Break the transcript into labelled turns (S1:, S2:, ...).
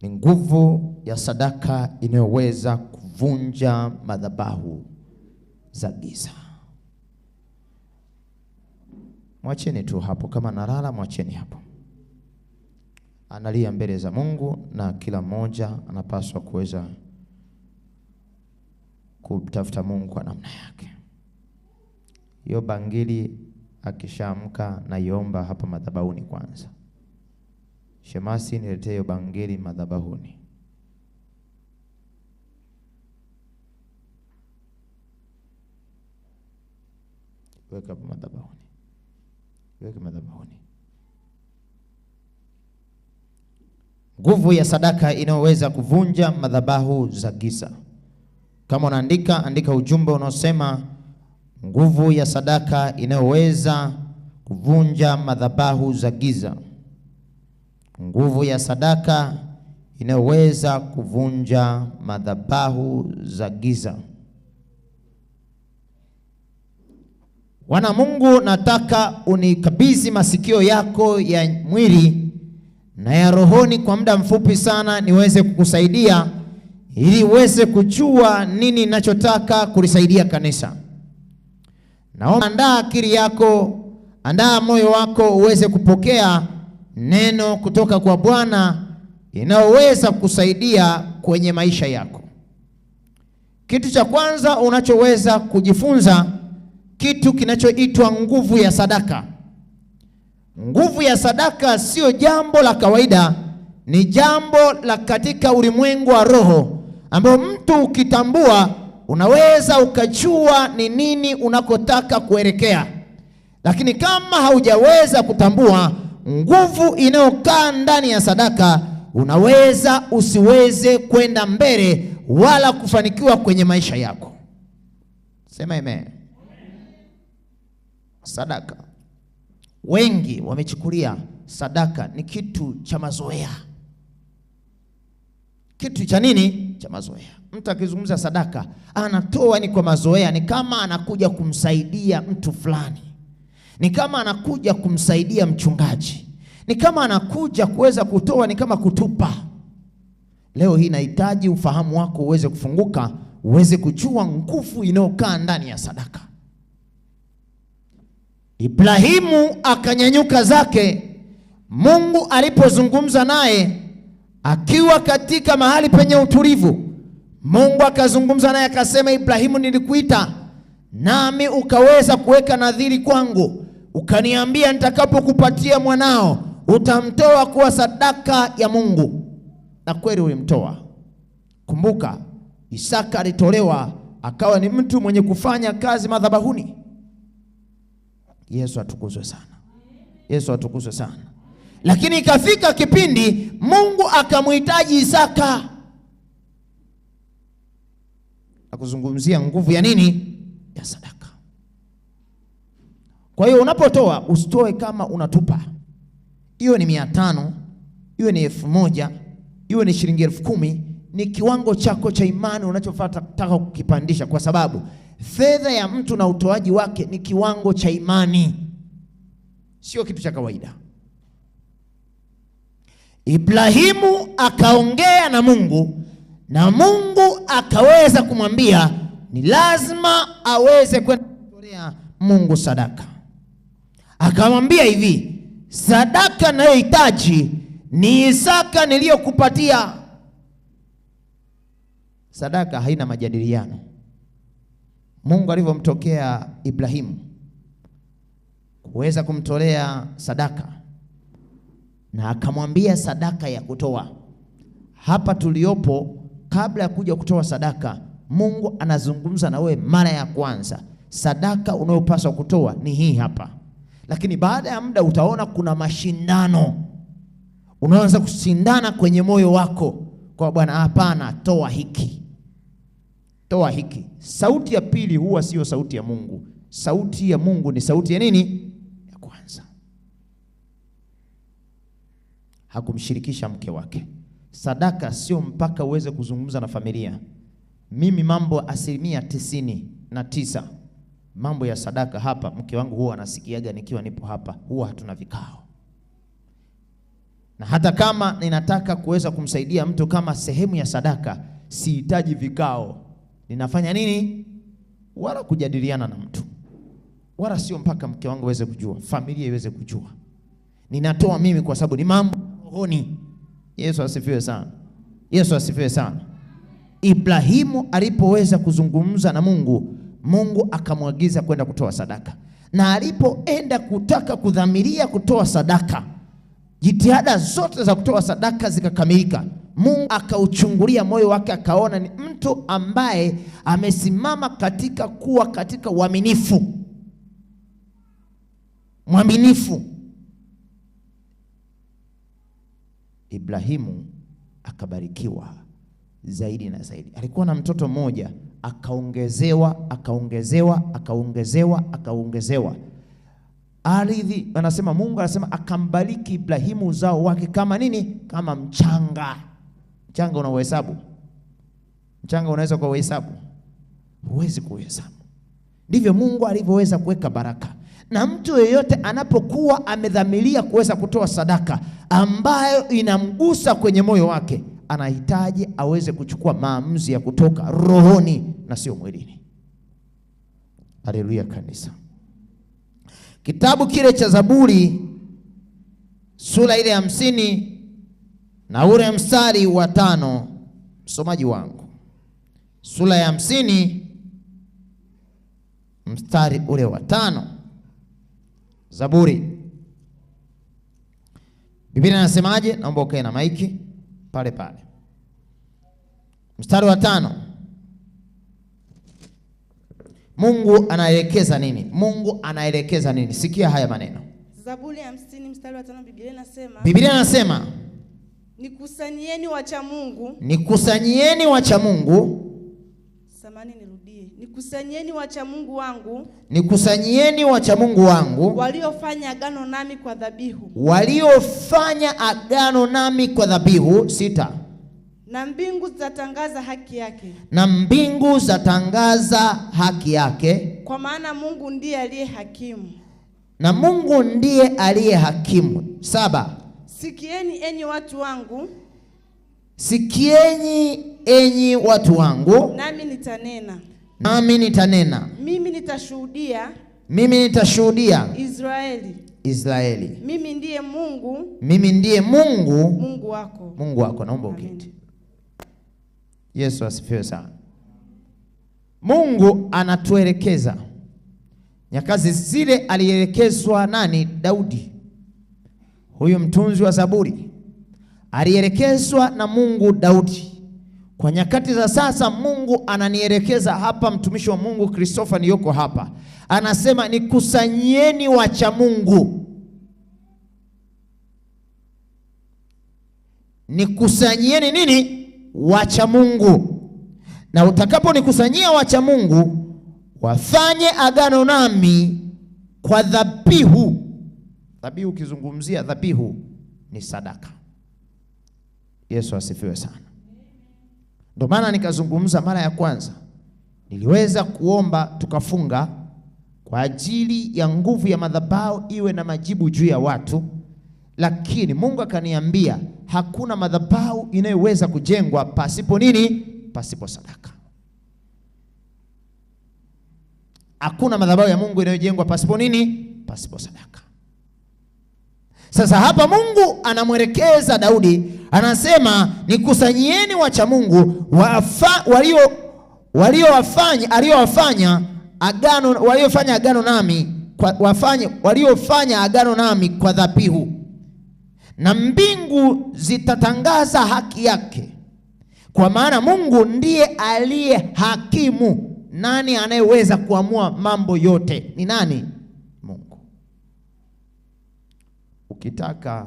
S1: ni nguvu ya sadaka inayoweza kuvunja madhabahu za giza. Mwacheni tu hapo, kama nalala mwacheni hapo. Analia mbele za Mungu, na kila mmoja anapaswa kuweza kutafuta Mungu kwa namna yake. Hiyo bangili akishaamka na iomba hapa madhabahuni kwanza. Shemasi, niletee hiyo bangili madhabahuni. Weka hapa madhabahuni. Weka madhabahuni. Nguvu ya sadaka inayoweza kuvunja madhabahu za giza. Kama unaandika, andika ujumbe unaosema nguvu ya sadaka inayoweza kuvunja madhabahu za giza. Nguvu ya sadaka inayoweza kuvunja madhabahu za giza. Wana Mungu, nataka unikabidhi masikio yako ya mwili na ya rohoni kwa muda mfupi sana, niweze kukusaidia ili uweze kujua nini ninachotaka kulisaidia kanisa. Naomba andaa akili yako, andaa moyo wako uweze kupokea neno kutoka kwa Bwana inayoweza kusaidia kwenye maisha yako. Kitu cha kwanza unachoweza kujifunza, kitu kinachoitwa nguvu ya sadaka. Nguvu ya sadaka sio jambo la kawaida, ni jambo la katika ulimwengu wa roho, ambao mtu ukitambua unaweza ukajua ni nini unakotaka kuelekea. Lakini kama haujaweza kutambua nguvu inayokaa ndani ya sadaka, unaweza usiweze kwenda mbele wala kufanikiwa kwenye maisha yako. Sema amen. Sadaka, wengi wamechukulia sadaka ni kitu cha mazoea. Kitu cha nini? Cha mazoea. Mtu akizungumza sadaka anatoa ni kwa mazoea, ni kama anakuja kumsaidia mtu fulani, ni kama anakuja kumsaidia mchungaji, ni kama anakuja kuweza kutoa, ni kama kutupa. Leo hii nahitaji ufahamu wako uweze kufunguka, uweze kujua nguvu inayokaa ndani ya sadaka. Ibrahimu akanyanyuka zake, Mungu alipozungumza naye akiwa katika mahali penye utulivu. Mungu akazungumza naye akasema, Ibrahimu, nilikuita nami ukaweza kuweka nadhiri kwangu, ukaniambia nitakapokupatia mwanao utamtoa kuwa sadaka ya Mungu. Na kweli ulimtoa. Kumbuka, Isaka alitolewa akawa ni mtu mwenye kufanya kazi madhabahuni. Yesu atukuzwe sana. Yesu atukuzwe sana. Lakini ikafika kipindi Mungu akamhitaji Isaka. Akuzungumzia nguvu ya nini? Ya sadaka. Kwa hiyo unapotoa, usitoe kama unatupa. Hiyo ni 500, hiyo ni 1000, hiyo ni shilingi 10,000, ni kiwango chako cha imani unachotaka kukipandisha, kwa sababu fedha ya mtu na utoaji wake ni kiwango cha imani, sio kitu cha kawaida. Ibrahimu akaongea na Mungu, na Mungu akaweza kumwambia ni lazima aweze kwenda kutolea Mungu sadaka. Akamwambia hivi, sadaka ninayohitaji ni Isaka niliyokupatia. Sadaka haina majadiliano. Mungu alivyomtokea Ibrahimu kuweza kumtolea sadaka, na akamwambia sadaka ya kutoa. Hapa tuliopo, kabla ya kuja kutoa sadaka, Mungu anazungumza na wewe mara ya kwanza. Sadaka unayopaswa kutoa ni hii hapa. Lakini baada ya muda utaona kuna mashindano. Unaanza kushindana kwenye moyo wako kwa Bwana, hapana, toa hiki. Toa hiki. Sauti ya pili huwa sio sauti ya Mungu. Sauti ya Mungu ni sauti ya nini? Ya kwanza. Hakumshirikisha mke wake. Sadaka sio mpaka uweze kuzungumza na familia. Mimi mambo 99% mambo ya sadaka hapa, mke wangu huwa anasikiaga nikiwa nipo hapa, huwa hatuna vikao. Na hata kama ninataka kuweza kumsaidia mtu kama sehemu ya sadaka, sihitaji vikao. Ninafanya nini? Wala kujadiliana na mtu, wala sio mpaka mke wangu aweze kujua, familia iweze kujua. Ninatoa mimi kwa sababu ni mambo rohoni. Yesu asifiwe sana. Yesu asifiwe sana. Ibrahimu alipoweza kuzungumza na Mungu, Mungu akamwagiza kwenda kutoa sadaka. Na alipoenda kutaka kudhamiria kutoa sadaka, jitihada zote za kutoa sadaka zikakamilika. Mungu akauchungulia moyo wake, akaona ni mtu ambaye amesimama katika kuwa katika uaminifu. Mwaminifu. Ibrahimu akabarikiwa zaidi na zaidi. Alikuwa na mtoto mmoja, akaongezewa. Ardhi, anasema Mungu anasema akambariki Ibrahimu uzao wake kama nini? Kama mchanga. Mchanga unaohesabu? Mchanga unaweza kuhesabu? Huwezi kuhesabu. Ndivyo Mungu alivyoweza kuweka baraka. Na mtu yeyote anapokuwa amedhamiria kuweza kutoa sadaka ambayo inamgusa kwenye moyo wake, anahitaji aweze kuchukua maamuzi ya kutoka rohoni na sio mwilini. Haleluya kanisa. Kitabu kile cha Zaburi sura ile 50 na ule mstari wa 5, msomaji wangu, sura ya 50 mstari ule wa 5, Zaburi. Biblia inasemaje? Naomba ukae na maiki pale pale. Mstari wa 5. Mungu anaelekeza nini? Mungu anaelekeza nini? Sikia haya maneno.
S2: Zaburi ya 50 mstari wa 5,
S1: Biblia inasema
S2: nikusanyieni wacha Mungu.
S1: Nikusanyieni wacha Mungu.
S2: Samani nirudie. Nikusanyieni wacha Mungu wangu.
S1: Nikusanyieni wacha Mungu wangu.
S2: Waliofanya agano nami kwa dhabihu.
S1: Waliofanya agano nami kwa dhabihu. 6.
S2: Na mbingu zatangaza haki yake.
S1: Na mbingu zatangaza haki yake.
S2: Kwa maana Mungu ndiye aliye hakimu.
S1: Na Mungu ndiye aliye hakimu. 7.
S2: Sikieni enyi watu wangu.
S1: Sikieni enyi watu wangu.
S2: Nami nitanena.
S1: Nami nitanena.
S2: Mimi nitashuhudia.
S1: Mimi nitashuhudia.
S2: Israeli.
S1: Israeli.
S2: Mimi ndiye Mungu.
S1: Mimi ndiye Mungu.
S2: Mungu wako.
S1: Mungu wako. Naomba uketi. Yesu asifiwe sana. Mungu anatuelekeza. Nyakati zile alielekezwa nani? Daudi. Huyu mtunzi wa Zaburi alielekezwa na Mungu Daudi. Kwa nyakati za sasa Mungu ananielekeza hapa, mtumishi wa Mungu Christopher niyoko hapa. Anasema nikusanyieni wacha Mungu. Nikusanyieni nini? Wacha Mungu. Na utakapo nikusanyia wacha Mungu, wafanye agano nami kwa dhabihu. Dhabihu, ukizungumzia dhabihu ni sadaka. Yesu asifiwe sana. Ndio maana nikazungumza mara ya kwanza, niliweza kuomba tukafunga kwa ajili ya nguvu ya madhabahu iwe na majibu juu ya watu, lakini Mungu akaniambia hakuna madhabahu inayoweza kujengwa pasipo nini? Pasipo sadaka. Hakuna madhabahu ya Mungu inayojengwa pasipo nini? Pasipo sadaka. Sasa hapa Mungu anamwelekeza Daudi, anasema nikusanyieni wacha Mungu waliofanya agano nami waliofanya agano nami kwa dhabihu, na mbingu zitatangaza haki yake, kwa maana Mungu ndiye aliye hakimu. Nani anayeweza kuamua mambo yote? Ni nani? Mungu. Ukitaka